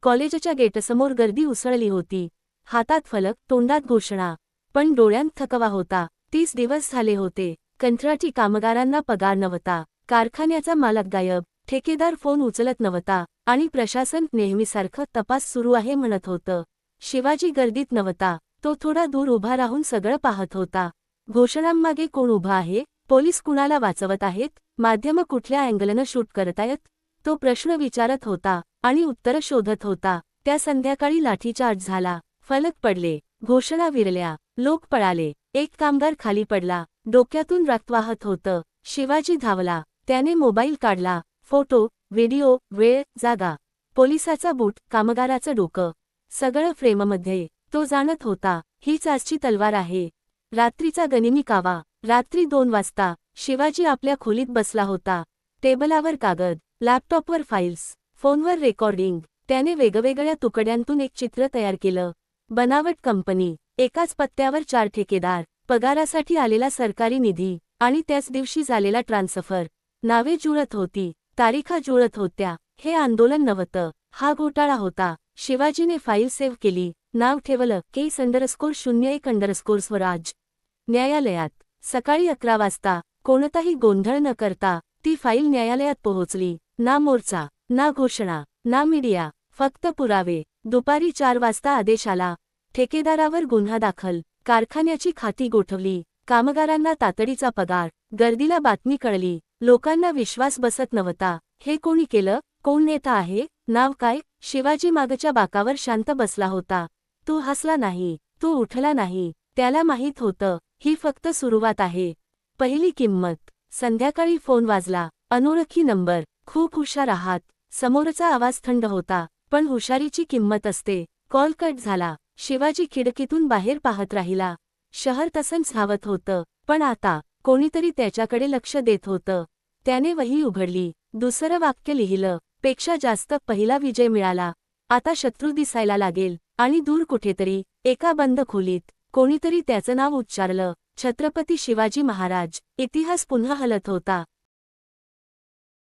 कॉलेजच्या गेटसमोर गर्दी उसळली होती. हातात फलक, तोंडात घोषणा. पण डोळ्यांत थकवा होता. 30 दिवस झाले होते. कंत्राटी कामगारांना पगार नव्हता. कारखान्याचा मालक गायब. ठेकेदार फोन उचलत नव्हता. आणि प्रशासन नेहमीसारखं तपास सुरू आहे म्हणत होतं. शिवाजी गर्दीत नव्हता. तो थोडा दूर उभा राहून सगळं पाहत होता. घोषणांमागे कोण उभा आहे? पोलीस कुणाला वाचवत आहेत? माध्यमं कुठल्या अँगलनं शूट करतायत? तो प्रश्न विचारत होता आणि उत्तरं शोधत होता. त्या संध्याकाळी लाठीचार्ज झाला. फलक पडले. घोषणा विरल्या. लोक पळाले. एक कामगार खाली पडला. डोक्यातून रक्त वाहत होतं. शिवाजी धावला. त्याने मोबाईल काढला. फोटो, व्हिडिओ, वेळ, जागा. पोलिसाचा बूट, कामगाराचं डोकं. सगळं फ्रेममध्ये. तो जाणत होता, हीच आजची तलवार आहे. रात्रीचा गनिमी कावा. रात्री 2 वाजता शिवाजी आपल्या खोलीत बसला होता. टेबलावर कागद, लॅपटॉपवर फाईल्स, फोनवर रेकॉर्डिंग. त्याने वेगवेगळ्या तुकड्यांतून एक चित्र तयार केलं. बनावट कंपनी, एकाच पत्त्यावर 4 ठेकेदार, पगारासाठी आलेला सरकारी निधी आणि त्याच दिवशी झालेला ट्रान्सफर. नावे जुळत होती, तारीखा जुळत होत्या. हे आंदोलन नव्हतं, हा घोटाळा होता. शिवाजीने फाईल सेव्ह केली. नाव ठेवलं केस_01_स्वराज. न्यायालयात सकाळी 11 वाजता कोणताही गोंधळ न करता ती फाईल न्यायालयात पोहोचली. ना मोर्चा, ना घोषणा, ना मीडिया, फक्त पुरावे. दुपारी 4 वाजता आदेश आला. ठेकेदारावर गुन्हा दाखल. कारखान्याची खाती गोठवली. कामगारांना तातडीचा पगार. गर्दीला बातमी कळली. लोकांना विश्वास बसत नव्हता. हे कोणी केलं? कोण नेता आहे? नाव काय? शिवाजी मागच्या बाकावर शांत बसला होता. तो हसला नाही. तो उठला नाही. त्याला माहीत होतं, ही फक्त सुरुवात आहे. पहिली किंमत. संध्याकाळी फोन वाजला. अनोळखी नंबर. खूप हुशार आहात. समोरचा आवाज थंड होता, पण हुशारीची किंमत असते. कॉल कट झाला. शिवाजी खिडकीतून बाहेर पाहत राहिला. शहर तसंच धावत होतं, पण आता कोणीतरी त्याच्याकडे लक्ष देत होतं. त्याने वही उघडली. दुसरं वाक्य लिहिलं. पेक्षा जास्त पहिला विजय मिळाला. आता शत्रू दिसायला लागेल. आणि दूर कुठेतरी, एका बंद खोलीत, कोणीतरी त्याचं नाव उच्चारलं. छत्रपती शिवाजी महाराज. इतिहास पुन्हा हलत होता.